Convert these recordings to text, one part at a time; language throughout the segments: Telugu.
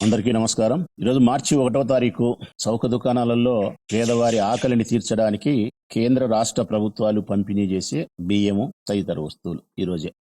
అందరికీ నమస్కారం. ఈరోజు మార్చి 1వ తారీఖు చౌక దుకాణాలలో పేదవారి ఆకలిని తీర్చడానికి కేంద్ర రాష్ట్ర ప్రభుత్వాలు పంపిణీ చేసే బియ్యము తదితర వస్తువులు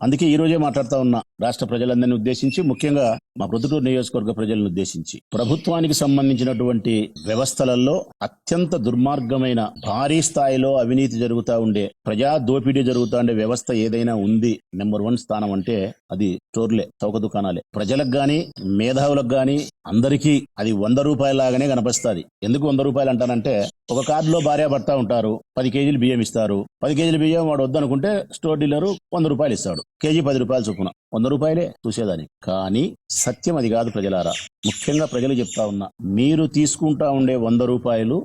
అందుకే ఈ రోజే మాట్లాడుతా ఉన్నా రాష్ట్ర ప్రజలందరినీ ఉద్దేశించి, ముఖ్యంగా మా ప్రొద్దుటూరు నియోజకవర్గ ప్రజలను ఉద్దేశించి. ప్రభుత్వానికి సంబంధించినటువంటి వ్యవస్థలలో అత్యంత దుర్మార్గమైన భారీ స్థాయిలో అవినీతి జరుగుతూ ఉండే, ప్రజా దోపిడీ జరుగుతూ ఉండే వ్యవస్థ ఏదైనా ఉంది, నెంబర్ 1 స్థానం అంటే అది స్టోర్లే, చౌక దుకాణాలే. ప్రజలకు గాని మేధావులకు గాని అందరికీ అది 100 రూపాయల లాగానే కనిపిస్తుంది. ఎందుకు 100 రూపాయలు అంటానంటే, ఒక కార్డులో భార్యాభర్త ఉంటారు, 10 కేజీలు బియ్యం ఇస్తారు. 10 కేజీల బియ్యం వాడు వద్దనుకుంటే స్టోర్ డీలరు 100 రూపాయలు ఇస్తాడు. కేజీ 10 రూపాయలు చొప్పున 100 రూపాయలే చూసేదాన్ని. కానీ సత్యం అది కాదు ప్రజలారా. ముఖ్యంగా ప్రజలు చెప్తా ఉన్నా, మీరు తీసుకుంటా ఉండే 100 రూపాయలు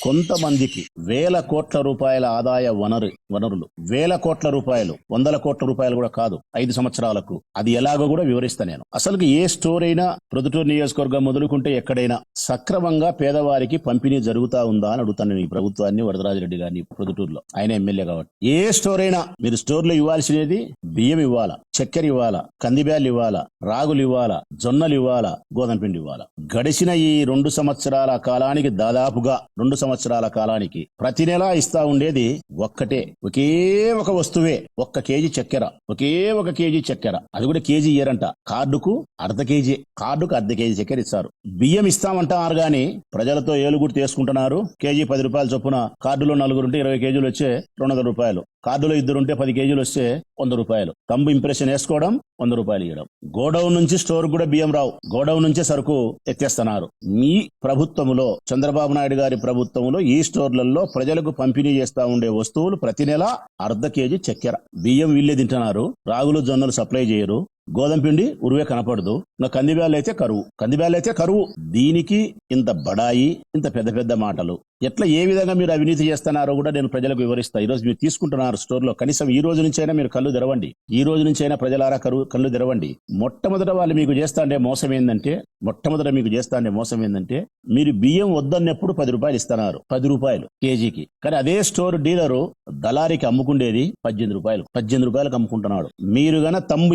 కొంతమందికి వేల కోట్ల రూపాయల ఆదాయ వనరులు, వేల కోట్ల రూపాయలు, 100 కోట్ల రూపాయలు కూడా కాదు 5 సంవత్సరాలకు. అది ఎలాగో కూడా వివరిస్తా నేను. అసలు ఏ స్టోర్ అయినా ప్రొద్దుటూరు నియోజకవర్గం మొదలుకుంటే ఎక్కడైనా సక్రమంగా పేదవారికి పంపిణీ జరుగుతా ఉందా అని అడుగుతాను ఈ ప్రభుత్వాన్ని, వరదరాజిరెడ్డి గారిని. ప్రొద్దుటూరులో ఆయన ఎమ్మెల్యే కాబట్టి ఏ స్టోర్ అయినా మీరు స్టోర్లో ఇవ్వాల్సినది బియ్యం ఇవ్వాలా, చక్కెర ఇవ్వాలా, కందిబ్యాలు ఇవ్వాలా, రాగులు ఇవ్వాలా, జొన్నలు ఇవ్వాలా, గోధుమ పిండి ఇవ్వాలా. గడిచిన ఈ 2 సంవత్సరాల కాలానికి, దాదాపుగా 2 సంవత్సరాల కాలానికి ప్రతి నెలా ఇస్తా ఉండేది ఒకే ఒక వస్తువే, 1 కేజీ చక్కెర. ఒకే 1 కేజీ చక్కెర. అది కూడా కేజీ ఇయ్యరంట, కార్డుకు అర్ధ కేజీ చక్కెర ఇస్తారు. బియ్యం ఇస్తామంటారు గాని ప్రజలతో ఏలుగుడు తీసుకుంటున్నారు. కేజీ 10 రూపాయల చొప్పున కార్డులో 4 ఉంటే 20 కేజీలు వచ్చే 200 రూపాయలు. కార్డులో 2 ఉంటే 10 కేజీలు వస్తే 100 రూపాయలు. తంబు ఇంప్రెషన్ వేసుకోవడం, 100 రూపాయలు ఇవ్వడం. గోడౌన్ నుంచి స్టోర్ కూడా బియ్యం రావు, గోడౌన్ నుంచే సరుకు ఎత్తేస్తున్నారు. మీ ప్రభుత్వంలో, చంద్రబాబు నాయుడు గారి ప్రభుత్వంలో ఈ స్టోర్లలో ప్రజలకు పంపిణీ చేస్తా ఉండే వస్తువులు ప్రతి నెల అర్ధ కేజీ చక్కెర. బియ్యం వీళ్ళే తింటున్నారు, రాగులు జొన్నలు సప్లై చేయరు, గోధుమ పిండి ఉరువే కనపడదు. కందిబ్యాలు అయితే కరువు. దీనికి ఇంత బడాయి, ఇంత పెద్ద పెద్ద మాటలు ఎట్లా, ఏ విధంగా మీరు అవినీతి చేస్తున్నారో కూడా నేను ప్రజలకు వివరిస్తా. ఈ రోజు మీరు తీసుకుంటున్నారు స్టోర్లో, కనీసం ఈ రోజు నుంచైనా మీరు కళ్ళు తెరవండి. ఈ రోజు నుంచైనా ప్రజలారా కళ్ళు తెరవండి. మొట్టమొదట వాళ్ళు మీకు చేస్తాండే మోసం ఏంటంటే, మీరు బియ్యం వద్దన్నప్పుడు 10 రూపాయలు ఇస్తున్నారు, 10 రూపాయలు కేజీకి. కానీ అదే స్టోర్ డీలరు దళారికి అమ్ముకుండేది 18 రూపాయలకు అమ్ముకుంటున్నాడు. మీరు గన తమ్ము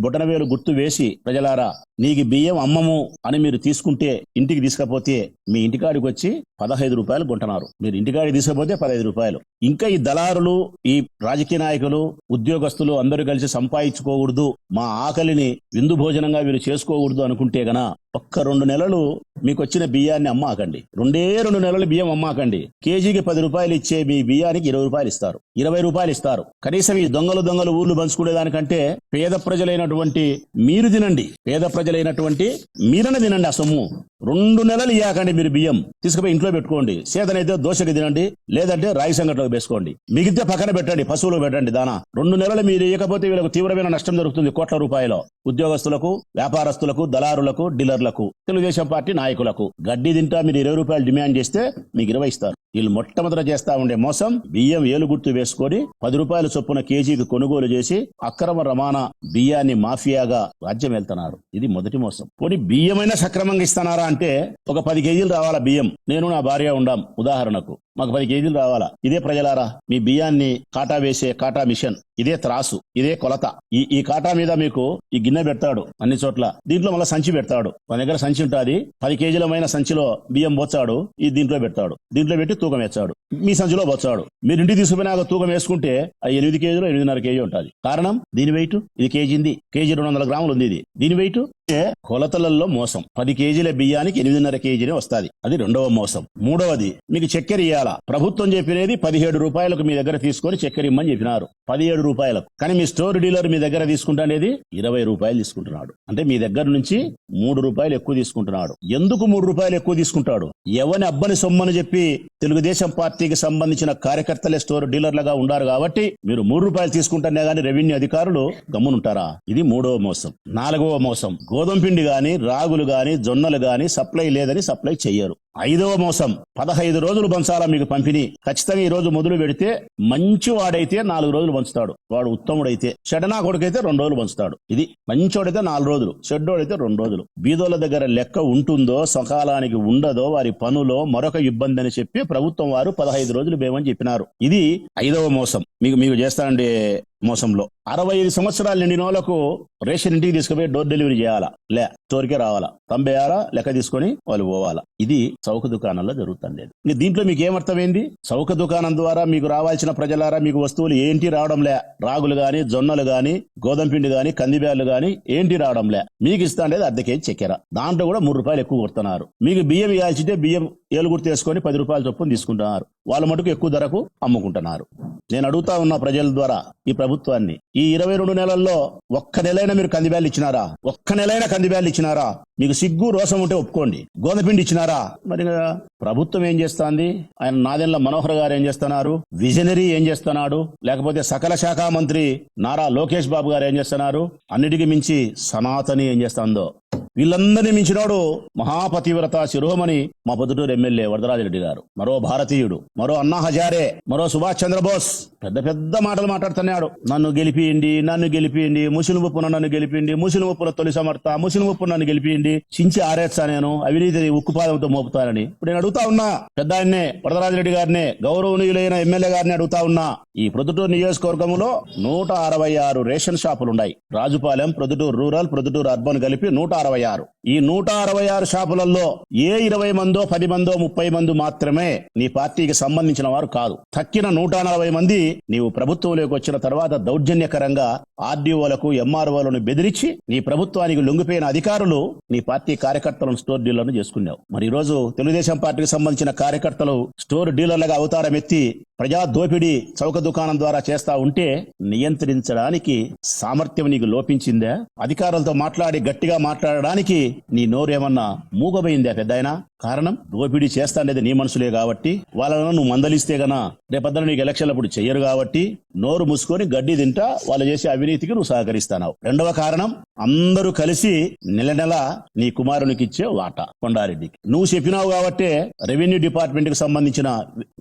బొటన వేలు గుర్తు వేసి, ప్రజలారా నీకు బియ్యం అమ్మము అని మీరు తీసుకుంటే, ఇంటికి తీసుకపోతే మీ ఇంటికాడికి వచ్చి 15 రూపాయలు కొంటున్నారు. మీరు ఇంటికాడికి తీసుకపోతే 15 రూపాయలు. ఇంకా ఈ దళారులు, ఈ రాజకీయ నాయకులు, ఉద్యోగస్తులు అందరూ కలిసి సంపాదించుకోకూడదు, మా ఆకలిని విందు భోజనంగా వీరు చేసుకోకూడదు అనుకుంటే గన 2 నెలలు మీకు వచ్చిన బియ్యాన్ని అమ్మాకండి. 2 నెలలు బియ్యం అమ్మాకండి. కేజీకి 10 రూపాయలు ఇచ్చే మీ బియ్యానికి 20 రూపాయలు ఇస్తారు. కనీసం ఈ దొంగలు ఊర్లు పంచుకునే దానికంటే పేద ప్రజలైనటువంటి మీరు తినండి, మీరన్న తినండి. ఆ సొమ్ము 2 నెలలు ఇయ్యాకండి. మీరు బియ్యం తీసుకుపోయి ఇంట్లో పెట్టుకోండి. సేదనైతే దోశకి తినండి, లేదంటే రాగి సంగట్లోకి వేసుకోండి. మిగిలితే పక్కన పెట్టండి, పశువులకు పెట్టండి దానా. 2 నెలలు మీరు ఇవ్వకపోతే వీళ్ళకు తీవ్రమైన నష్టం జరుగుతుంది. కోట్ల రూపాయలు ఉద్యోగస్తులకు, వ్యాపారస్తులకు, దళారులకు, డీలర్లకు, తెలుగుదేశం పార్టీ నాయకులకు. గడ్డి తింటా మీరు 20 రూపాయలు డిమాండ్ చేస్తే మీకు 20 ఇస్తారు. వీళ్ళు మొట్టమొదట చేస్తా ఉండే మోసం, బియ్యం ఏలు గుర్తు వేసుకొని 10 రూపాయల చొప్పున కేజీకి కొనుగోలు చేసి అక్రమ రవాణా బియ్యాన్ని మాఫియాగా రాజ్యం వెళ్తున్నారు. ఇది మొదటి మోసం. పోనీ బియ్యమైనా సక్రమంగా ఇస్తున్నారా అంటే, ఒక 10 కేజీలు రావాలా బియ్యం. నేను నా భార్య ఉండాం ఉదాహరణకు, మాకు 10 కేజీలు రావాలా. ఇదే ప్రజలారా, మీ బియ్యాన్ని కాటా వేసే కాటా మిషన్, ఇదే త్రాసు, ఇదే కొలత. ఈ కాటా మీద మీకు ఈ గిన్నె పెడతాడు అన్ని చోట్ల. దీంట్లో మళ్ళీ సంచి పెడతాడు. మన దగ్గర సంచి ఉంటుంది, 10 కేజీలమైన సంచిలో బియ్యం పోచాడు, ఈ దీంట్లో పెడతాడు. దీంట్లో పెట్టి తూకం వేస్తాడు, మీ సంచిలో పోచాడు. మీరు ఇంటికి తీసుకుపోయినాక తూకం వేసుకుంటే 8 కేజీలు 8.5 కేజీ ఉంటుంది. కారణం దీని వెయిట్, ఇది కేజీ 200 గ్రాములు ఉంది. దీని వెయిట్ కొలతలలో మోసం. 10 కేజీల బియ్యానికి 8.5 కేజీనే వస్తుంది. అది 2వ మోసం. 3వది, మీకు చక్కెర ఇయ్యాలా. ప్రభుత్వం చెప్పినది 17 రూపాయలకు మీ దగ్గర తీసుకొని చక్కెర ఇమ్మని చెప్పినారు, 17 రూపాయలకు. కానీ మీ స్టోర్ డీలర్ మీ దగ్గర తీసుకుంటానేది 20 రూపాయలు తీసుకుంటున్నాడు. అంటే మీ దగ్గర నుంచి 3 రూపాయలు ఎక్కువ తీసుకుంటున్నాడు. ఎందుకు 3 రూపాయలు ఎక్కువ తీసుకుంటాడు? ఎవని అబ్బని సొమ్మని చెప్పి తెలుగుదేశం పార్టీకి సంబంధించిన కార్యకర్తలే స్టోర్ డీలర్లుగా ఉండారు కాబట్టి మీరు 3 రూపాయలు తీసుకుంటానే గానీ రెవెన్యూ అధికారులు గమ్మునుంటారా? ఇది 3వ మోసం. 4వ మోసం, గోధుమ పిండి గాని, రాగులు గాని, జొన్నలు గాని సప్లై లేదని సప్లై చెయ్యరు. 5వ మోసం, 15 రోజులు పంచాలా మీకు పంపిణీ. ఖచ్చితంగా ఈ రోజు మొదలు పెడితే మంచి వాడైతే 4 రోజులు పంచుతాడు, వాడు ఉత్తముడైతే. చెడనా కొడుకైతే 2 రోజులు పంచుతాడు. ఇది మంచోడైతే 4 రోజులు, చెడ్డోడైతే 2 రోజులు. బీదోళ్ళ దగ్గర లెక్క ఉంటుందో, సకాలానికి ఉండదో, వారి పనులో మరొక ఇబ్బంది అని చెప్పి ప్రభుత్వం వారు 15 రోజులు బేమని చెప్పినారు. ఇది 5వ మోసం. మీకు చేస్తానండి మోసంలో 65 సంవత్సరాలు నిండిన వాళ్ళకు రేషన్ ఇంటికి తీసుకుపోయి డోర్ డెలివరీ చేయాలా? స్టోర్కే రావాలా, తంబేయాలా, లెక్క తీసుకొని వాళ్ళు పోవాలా. ఇది చౌక దుకాణంలో జరుగుతుంది. ఇంక దీంట్లో మీకు ఏమర్థమైంది? చౌక దుకాణం ద్వారా మీకు రావాల్సిన ప్రజలారా మీకు వస్తువులు ఏంటి రావడంలే. రాగులు గాని, జొన్నలు గాని, గోధుమ పిండి గాని, కందిబ్యాలు గాని ఏంటి రావడంలే. మీకు ఇస్తా ఉండేది అర్ధ కేజీ చక్కెర, దాంట్లో కూడా 3 రూపాయలు ఎక్కువ కొడుతున్నారు. మీకు బియ్యం ఇవ్వాల్సింటే బియ్యం ఏలుగుర్తు వేసుకొని 10 రూపాయల చొప్పున తీసుకుంటున్నారు. వాళ్ళ మటుకు ఎక్కువ ధరకు అమ్ముకుంటున్నారు. నేను అడుగుతా ఉన్నా ప్రజల ద్వారా ఈ ప్రభుత్వాన్ని, ఈ 22 నెలల్లో ఒక్క నెలైనా మీరు కందిబ్యాలు ఇచ్చినారా? ఒక్క నెలైనా కందిబ్యాలు ఇచ్చినారా? మీకు సిగ్గు రోషం ఉంటే ఒప్పుకోండి. గోధుమపిండి ఇచ్చినారా? మరి ప్రభుత్వం ఏం చేస్తాంది? ఆయన నాదెండ్ల మనోహర్ గారు ఏం చేస్తున్నారు? విజనరీ ఏం చేస్తున్నాడు? లేకపోతే సకల శాఖ మంత్రి నారా లోకేష్ బాబు గారు ఏం చేస్తున్నారు? అన్నిటికీ మించి సనాతని ఏం చేస్తుందో, వీళ్ళందరినీ మించినోడు మహాపతివ్రత శిరోమణి మా పొద్దుటూరు ఎమ్మెల్యే వరదరాజిరెడ్డి గారు, మరో భారతీయుడు, మరో అన్నా హజారే, మరో సుభాష్ చంద్రబోస్. పెద్ద పెద్ద మాటలు మాట్లాడుతున్నాడు. నన్ను గెలిపియండి, ముస్లిం ఉప్పున నన్ను గెలిపిండి, ముస్లిం ఉప్పున తొలి సమర్థ, ముస్లిం ఉప్పు నన్ను గెలిపియండి, చించి ఆరేస్తా నేను, అవినీతి ఉక్కుపాదంతో మోపుతానని. ఇప్పుడు నేను అడుగుతా ఉన్నా పెద్ద ఆయన్నే, వరదరాజిరెడ్డి గారినే, గౌరవనీయులైన ఎమ్మెల్యే గారిని అడుగుతా ఉన్నా. ఈ ప్రొద్దుటూరు నియోజకవర్గంలో 166 రేషన్ షాపులున్నాయి. రాజుపాలెం, ప్రొద్దుటూరు రూరల్, ప్రొద్దుటూరు అర్బన్ కలిపి 166. ఈ 166 షాపులలో ఏ 20 మందో 10 మందో 30 మంది మాత్రమే నీ పార్టీకి సంబంధించిన వారు కాదు. తక్కిన 140 మంది నీవు ప్రభుత్వంలోకి వచ్చిన తర్వాత దౌర్జన్యకరంగా ఆర్డీఓలకు, ఎంఆర్ఓలను బెదిరించి నీ ప్రభుత్వానికి లొంగిపోయిన అధికారులు నీ పార్టీ కార్యకర్తలను స్టోర్ డీలర్లను చేసుకున్నావు. మరి ఈ రోజు తెలుగుదేశం పార్టీకి సంబంధించిన కార్యకర్తలు స్టోర్ డీలర్లుగా అవతారం ఎత్తి ప్రజా దోపిడీ చౌక దుకాణం ద్వారా చేస్తా ఉంటే నియంత్రించడానికి సామర్థ్యం నీకు లోపించిందే? అధికారులతో మాట్లాడి గట్టిగా మాట్లాడడానికి నీ నోరేమన్నా మూగబోయిందా పెద్దాయనా? కారణం, దోపిడీ చేస్తాండేది నీ మనుషులే కాబట్టి వాళ్ళను నువ్వు మందలిస్తే గన రేపొద్దున నీకు ఎలక్షన్లప్పుడు చెయ్యరు కాబట్టి నోరు మూసుకొని గడ్డి తింటా వాళ్ళు చేసే అవినీతికి నువ్వు సహకరిస్తావు. రెండవ కారణం, అందరూ కలిసి నెల నెల నీ కుమారునికి ఇచ్చే వాటా కొండారెడ్డికి. నువ్వు చెప్పినావు కాబట్టే రెవెన్యూ డిపార్ట్మెంట్ కి సంబంధించిన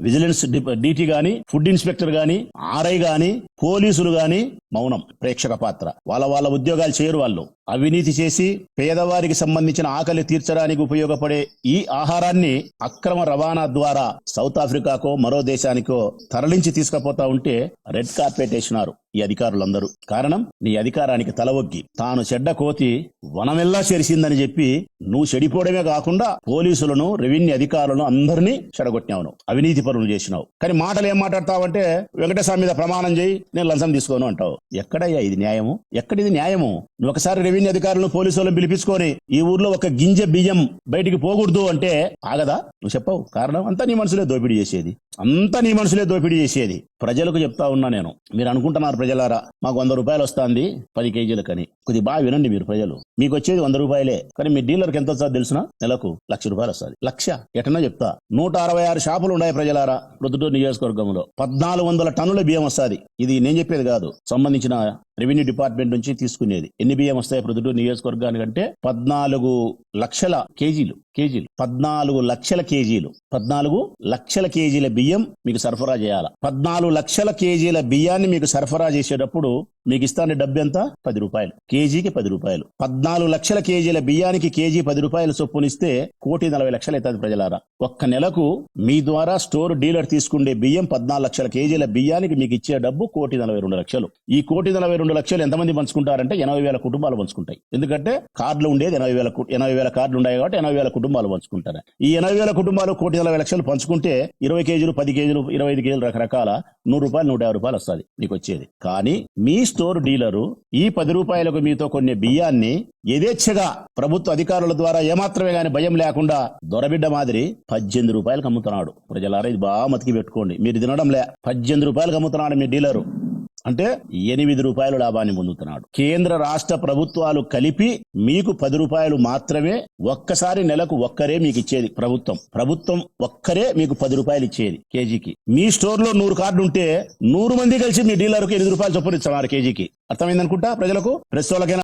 విజిలెన్స్ డీటీ గాని, ఫుడ్ ఇన్స్పెక్టర్ గాని, ఆర్ఐ గాని, పోలీసులు గాని మౌనం, ప్రేక్షక పాత్ర. వాళ్ళ ఉద్యోగాలు చేయరు. వాళ్ళు అవినీతి చేసి పేదవారికి సంబంధించిన ఆకలి తీర్చడానికి ఉపయోగపడే ఈ ఆహారాన్ని అక్రమ రవాణా ద్వారా సౌత్ ఆఫ్రికాకో మరో దేశానికో తరలించి తీసుకుపోతా ఉంటే రెడ్ కార్పెట్ వేసినారు ఈ అధికారులందరూ. కారణం, నీ అధికారానికి తలవొగ్గి తాను చెడ్డ కోతి వనమెల్లా చెరిసిందని చెప్పి నువ్వు చెడిపోవడమే కాకుండా పోలీసులను, రెవెన్యూ అధికారులను అందరినీ చెడగొట్టినావు, అవినీతి పనులు చేసినావు. కానీ మాటలు ఏం మాట్లాడతావంటే వెంకటేశ్వర మీద ప్రమాణం చేయి, నేను లంచం తీసుకోను అంటావు. ఎక్కడయ్యా ఇది న్యాయము? ఎక్కడిది న్యాయము? నువ్వు ఒకసారి రెవెన్యూ అధికారులను, పోలీసులను పిలిపించుకొని ఈ ఊర్లో ఒక గింజ బియ్యం బయటికి పోకూడదు అంటే ఆగదా? నువ్వు చెప్పవు. కారణం, అంతా నీ మనసులే దోపిడీ చేసేది. ప్రజలకు చెప్తా ఉన్నా నేను, మీరు అనుకుంటున్నారు ప్రజలారా మాకు 100 రూపాయలు వస్తుంది 10 కేజీలకని. కొద్ది బాగా వినండి మీరు ప్రజలు. మీకు వచ్చేది 100 రూపాయలే, కానీ మీ డీలర్కి ఎంత వస్తుందో తెలుసునా? నెలకు 1,00,000 రూపాయలు వస్తుంది. 1,00,000 ఎటన్నా చెప్తా. 166 షాపులు ఉన్నాయి ప్రజలారా ప్రొద్దుటూరు నియోజకవర్గంలో. 1,400 టన్నుల బియ్యం వస్తుంది. ఇది నేను చెప్పేది కాదు, సంబంధించిన రెవెన్యూ డిపార్ట్మెంట్ నుంచి తీసుకునేది. ఎన్ని బియ్యం వస్తాయి ప్రొద్దుటూరు నియోజకవర్గానికంటే 14 లక్షల కేజీలు 14 లక్షల కేజీలు 14 లక్షల కేజీల బియ్యం మీకు సరఫరా చేయాలి. 14 లక్షల కేజీల బియ్యాన్ని మీకు సరఫరా చేసేటప్పుడు మీకు ఇస్తానే డబ్బు ఎంత? 10 రూపాయలు. కేజీకి 10 రూపాయలు. 14 లక్షల కేజీల బియ్యానికి కేజీ 10 రూపాయలు చొప్పునిస్తే 1,40,00,000 అవుతుంది ప్రజలారా. ఒక్క నెలకు మీ ద్వారా స్టోర్ డీలర్ తీసుకుండే బియ్యం 14 లక్షల కేజీల బియ్యానికి మీకు ఇచ్చే డబ్బు 1,42,00,000. ఈ 1,42,00,000 ఎంతమంది పంచుకుంటారంటే 80,000 కుటుంబాలు పంచుకుంటాయి. ఎందుకంటే కార్డులు ఉండేది 80,000 కార్డులు ఉన్నాయి కాబట్టి 80,000 కుటుంబాలు పంచుకుంటారు. ఈ 80,000 కుటుంబాలు 1,40,00,000 పంచుకుంటే 20 కేజీలు, 10 కేజీలు, 25 కేజీలు రకరకాల 100 రూపాయలు, 150 రూపాయలు వస్తుంది మీకు వచ్చేది. కానీ మీ స్టోర్ డీలరు ఈ 10 రూపాయలకు మీతో కొన్ని బియ్యాన్ని యథేచ్ఛగా ప్రభుత్వ అధికారుల ద్వారా ఏమాత్రమే గాని భయం లేకుండా దొరబిడ్డ మాదిరి 18 రూపాయలకు అమ్ముతున్నాడు. ప్రజలారా ఇది బాగా మతికి పెట్టుకోండి. మీరు తినడంలే, 18 రూపాయలకు అమ్ముతున్నాడు మీ డీలరు. అంటే 8 రూపాయలు లాభాన్ని పొందుతున్నాడు. కేంద్ర రాష్ట్ర ప్రభుత్వాలు కలిపి మీకు 10 రూపాయలు మాత్రమే ఒక్కసారి నెలకు ఒక్కరే మీకు ఇచ్చేది. ప్రభుత్వం ఒక్కరే మీకు 10 రూపాయలు ఇచ్చేది కేజీకి. మీ స్టోర్ లో 100 కార్డు ఉంటే 100 మంది కలిసి మీ డీలర్కు 8 రూపాయలు చొప్పున ఇస్తున్నారు కేజీకి. అర్థమైందనుకుంటా ప్రజలకు, ప్రెస్ వాళ్ళకైనా